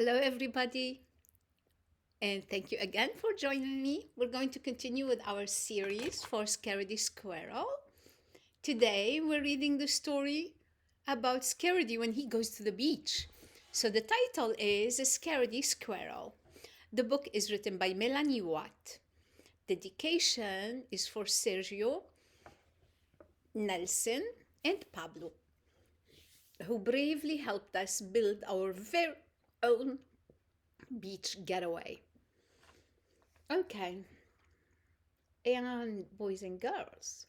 Hello, everybody, and thank you again for joining me. We're going to continue with our series for Scaredy Squirrel. Today, we're reading the story about Scaredy when he goes to the beach. So, the title is Scaredy Squirrel. The book is written by Melanie Watt. Dedication is for Sergio, Nelson, and Pablo, who bravely helped us build our very own beach getaway. Okay, and boys and girls,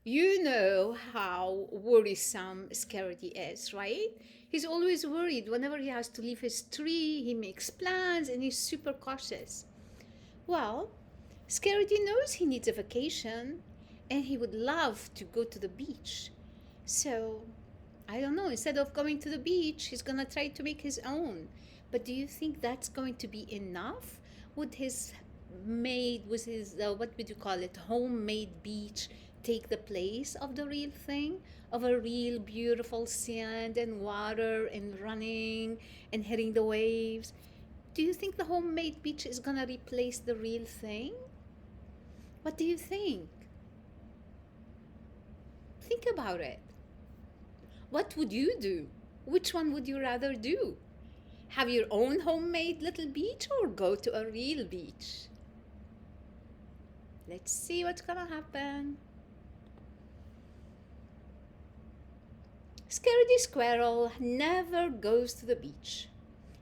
you know how worrisome Scaredy is, right? He's always worried whenever he has to leave his tree, he makes plans and he's super cautious. Well, Scaredy knows he needs a vacation and he would love to go to the beach. So, I don't know, instead of going to the beach, he's gonna try to make his own. But do you think that's going to be enough? Would his what would you call it, homemade beach take the place of the real thing? Of a real beautiful sand and water and running and hitting the waves? Do you think the homemade beach is gonna replace the real thing? What do you think? Think about it. What would you do? Which one would you rather do? Have your own homemade little beach or go to a real beach? Let's see what's gonna happen. Scaredy Squirrel never goes to the beach.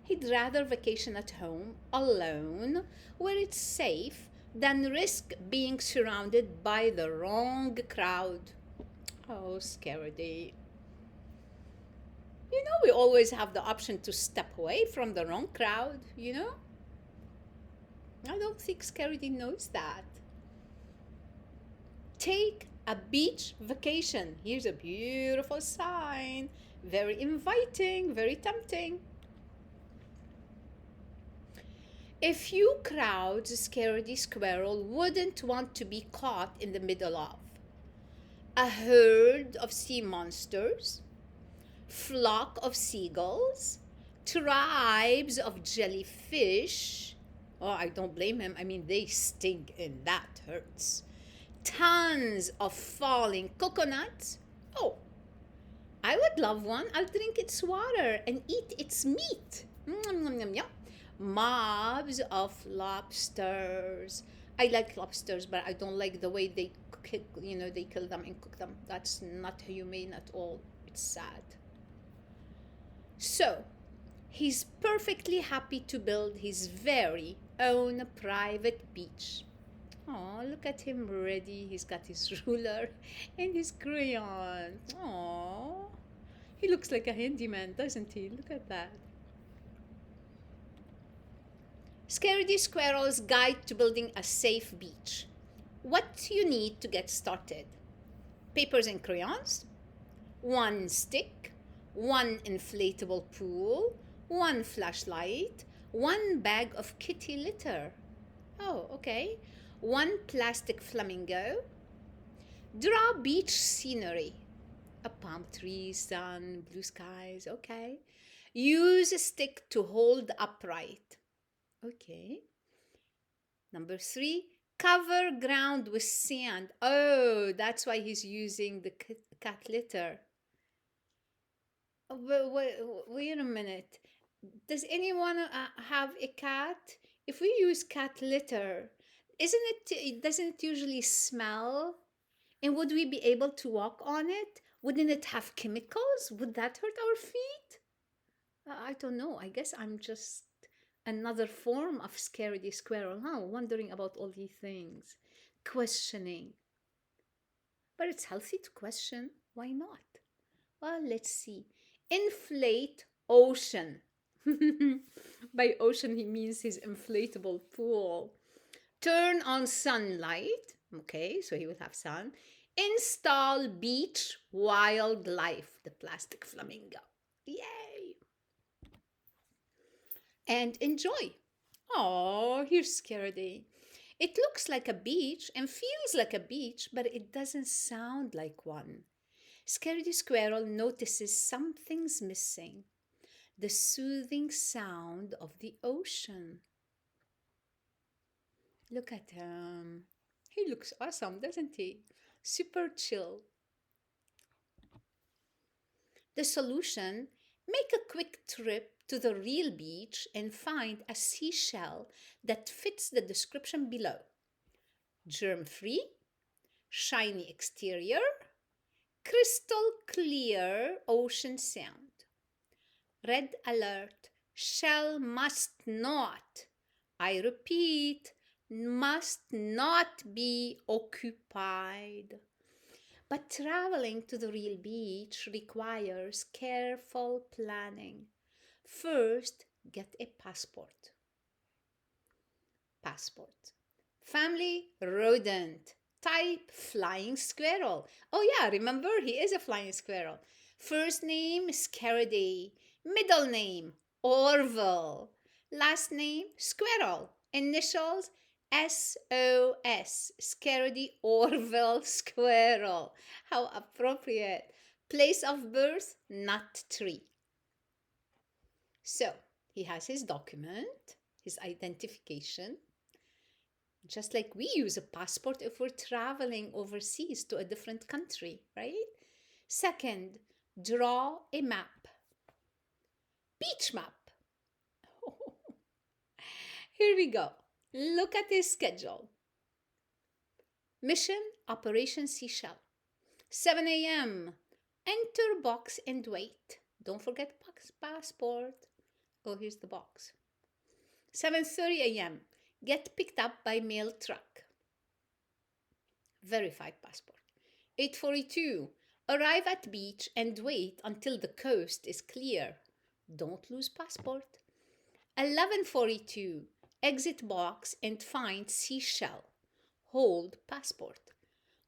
He'd rather vacation at home, alone, where it's safe, than risk being surrounded by the wrong crowd. Oh, Scaredy. You know, we always have the option to step away from the wrong crowd, you know? I don't think Scaredy knows that. Take a beach vacation. Here's a beautiful sign. Very inviting, very tempting. A few crowds Scaredy Squirrel wouldn't want to be caught in the middle of. A herd of sea monsters, flock of seagulls, tribes of jellyfish. Oh, I don't blame him. I mean, they stink and that hurts. Tons of falling coconuts. Oh, I would love one. I'll drink its water and eat its meat. Yum, yum, yum, yum. Mobs of lobsters. I like lobsters, but I don't like the way they they kill them and cook them. That's not humane at all. It's sad. So, he's perfectly happy to build his very own private beach. Oh, look at him ready. He's got his ruler and his crayon. Oh, he looks like a handyman, doesn't he? Look at that. Scaredy Squirrel's Guide to Building a Safe Beach. What you need to get started: papers and crayons, one stick, one inflatable pool, one flashlight, one bag of kitty litter. Oh, okay. One plastic flamingo. Draw beach scenery. A palm tree, sun, blue skies. Okay. Use a stick to hold upright. Okay. Number 3, cover ground with sand. Oh, that's why he's using the cat litter. Oh, wait a minute. Does anyone have a cat? If we use cat litter, doesn't it usually smell? And would we be able to walk on it? Wouldn't it have chemicals? Would that hurt our feet? I don't know. I guess I'm just another form of Scaredy Squirrel, huh? Wondering about all these things, questioning. But it's healthy to question. Why not? Well, let's see. Inflate ocean. By ocean, he means his inflatable pool. Turn on sunlight. Okay, so he would have sun. Install beach wildlife, the plastic flamingo. Yay! And enjoy. Oh, here's Scaredy. It looks like a beach and feels like a beach, but it doesn't sound like one. Scaredy Squirrel notices something's missing. the soothing sound of the ocean. Look at him. He looks awesome, doesn't he? Super chill. The solution: make a quick trip to the real beach and find a seashell that fits the description below. Germ free, shiny exterior, crystal clear ocean sound. Red alert: shell must not, I repeat, must not be occupied. But traveling to the real beach requires careful planning. First, get a passport. Passport. Family: rodent. Type: flying squirrel. Oh, yeah, remember, he is a flying squirrel. First name: Scaredy. Middle name: Orville. Last name: Squirrel. Initials: SOS. Scaredy Orville Squirrel. How appropriate. Place of birth: nut tree. So, he has his document, his identification, just like we use a passport if we're traveling overseas to a different country, right? Second, draw a map. Beach map. Here we go. Look at his schedule. Mission: Operation Seashell. 7 a.m. Enter box and wait. Don't forget passport. Oh, here's the box. 7:30 a.m. Get picked up by mail truck. Verified passport. 8:42. Arrive at beach and wait until the coast is clear. Don't lose passport. 11:42. Exit box and find seashell. Hold passport.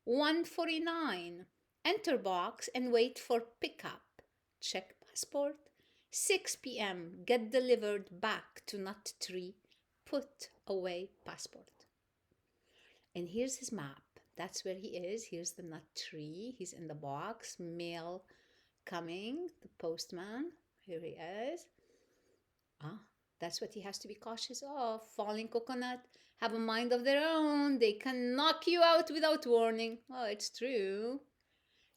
1:49. Enter box and wait for pickup. Check passport. 6 p.m. Get delivered back to Nut Tree. Put away passport. And here's his map. That's where he is. Here's the Nut Tree. He's in the box. Mail coming. The postman. Here he is. That's what he has to be cautious of. Falling coconut have a mind of their own. They can knock you out without warning. Oh, it's true.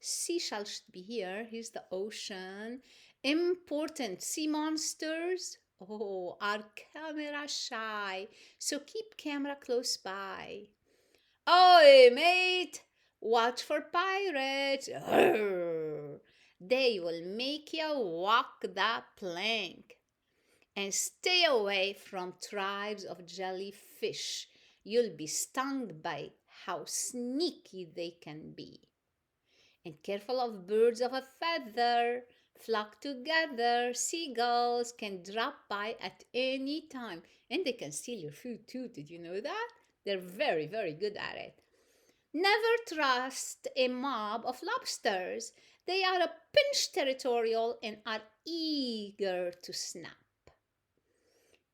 Seashell should be here. Here's the ocean. Important: sea monsters, are camera shy, so keep camera close by. Oi, mate! Watch for pirates. Arr! They will make you walk the plank. And stay away from tribes of jellyfish. You'll be stung by how sneaky they can be. And careful of birds of a feather. Flock together. Seagulls can drop by at any time. And they can steal your food too. Did you know that? They're very, very good at it. Never trust a mob of lobsters. They are a pinch territorial and are eager to snap.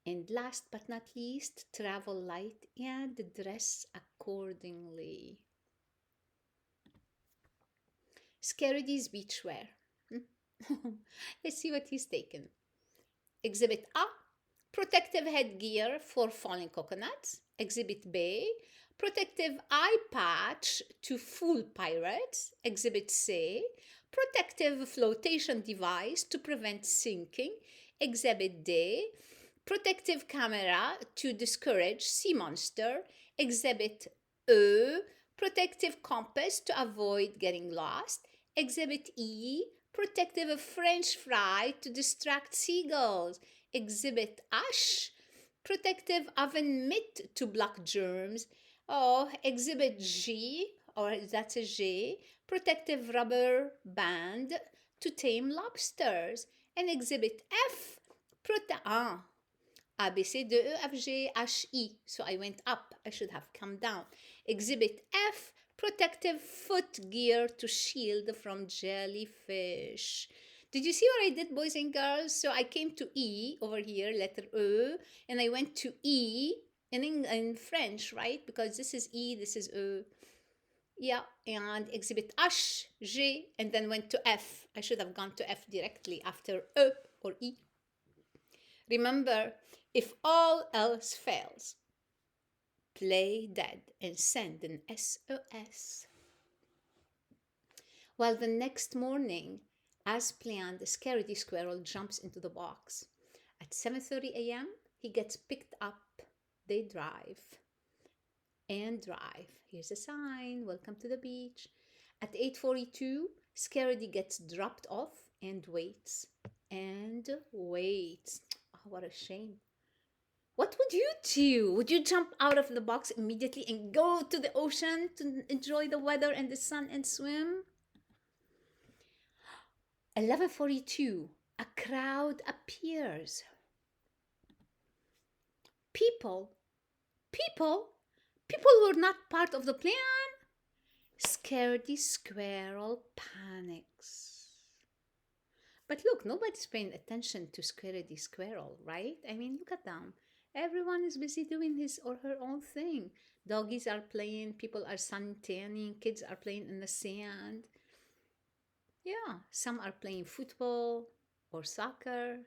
And last but not least, travel light and dress accordingly. Scaredy's beachwear. Let's see what he's taken. Exhibit A: protective headgear for falling coconuts. Exhibit B: protective eye patch to fool pirates. Exhibit C: protective flotation device to prevent sinking. Exhibit D: protective camera to discourage sea monster. Exhibit E: protective compass to avoid getting lost. Exhibit E: protective French fry to distract seagulls. Exhibit H: protective oven mitt to block germs. Exhibit G, or that's a G: protective rubber band to tame lobsters. And Exhibit F: A, B, C, D, E, F, G, H, I. So I went up. I should have come down. Exhibit F: protective foot gear to shield from jellyfish. Did you see what I did, boys and girls? So I came to E over here, letter E, and I went to E in French, right? Because this is E, this is E. Yeah, and Exhibit H, G, and then went to F. I should have gone to F directly after E or E. Remember, if all else fails, play dead and send an SOS. Well, the next morning, as planned, the Scaredy Squirrel jumps into the box. At 7:30 a.m., he gets picked up. They drive and drive. Here's a sign, welcome to the beach. At 8:42, Scaredy gets dropped off and waits and waits. Oh, what a shame. What would you do? Would you jump out of the box immediately and go to the ocean to enjoy the weather and the sun and swim? 11:42, a crowd appears. People, people, people were not part of the plan. Scaredy Squirrel panics. But look, nobody's paying attention to Scaredy Squirrel, right? I mean, look at them. Everyone is busy doing his or her own thing. Doggies are playing, people are sun tanning, kids are playing in the sand. Yeah, some are playing football or soccer.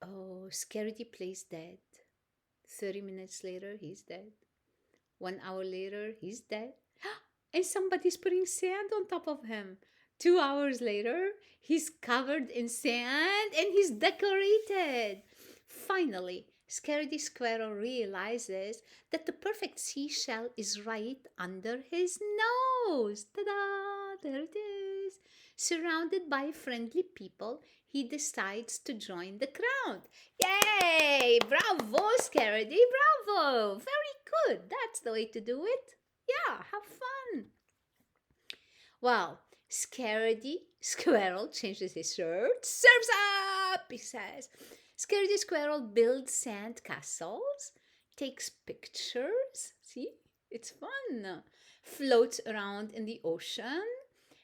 Oh, Scaredy plays dead. 30 minutes later, he's dead. 1 hour later, he's dead. And somebody's putting sand on top of him. 2 hours later, he's covered in sand and he's decorated. Finally, Scaredy Squirrel realizes that the perfect seashell is right under his nose. Ta-da! There it is. Surrounded by friendly people, he decides to join the crowd. Yay! Bravo, Scaredy! Bravo! Very good. That's the way to do it. Yeah, have fun. Well, Scaredy Squirrel changes his shirt. Surfs up, he says. Scaredy Squirrel builds sand castles, takes pictures. See, it's fun. Floats around in the ocean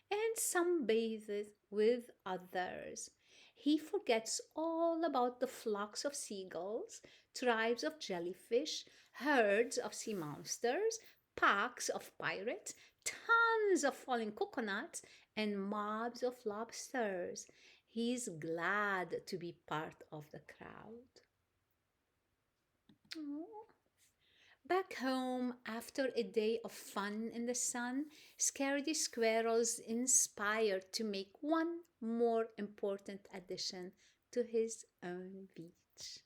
and sunbathes with others. He forgets all about the flocks of seagulls, tribes of jellyfish, herds of sea monsters, packs of pirates, tons of falling coconuts, and mobs of lobsters. He's glad to be part of the crowd. Aw. Back home, after a day of fun in the sun, Scaredy Squirrel's inspired to make one more important addition to his own beach.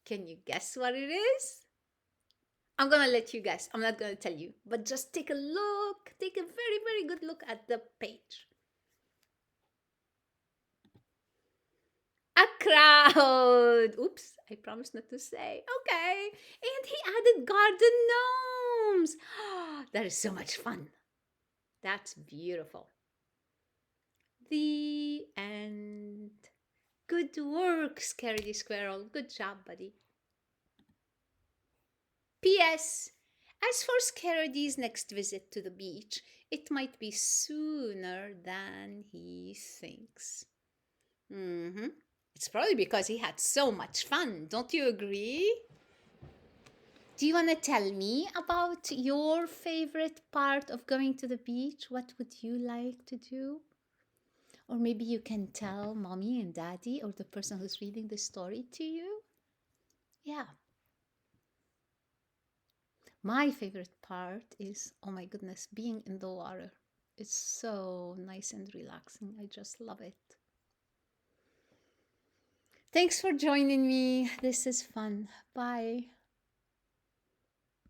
Can you guess what it is? I'm gonna let you guess. I'm not gonna tell you, but just take a look. Take a very, very good look at the page. A crowd. Oops, I promised not to say. Okay. And he added garden gnomes. That is so much fun. That's beautiful. The end. Good work, Scaredy Squirrel. Good job, buddy. P.S. As for Scaredy's next visit to the beach, it might be sooner than he thinks. It's probably because he had so much fun. Don't you agree? Do you want to tell me about your favorite part of going to the beach? What would you like to do? Or maybe you can tell mommy and daddy or the person who's reading the story to you. Yeah. My favorite part is, oh my goodness, being in the water. It's so nice and relaxing. I just love it. Thanks for joining me. This is fun. Bye.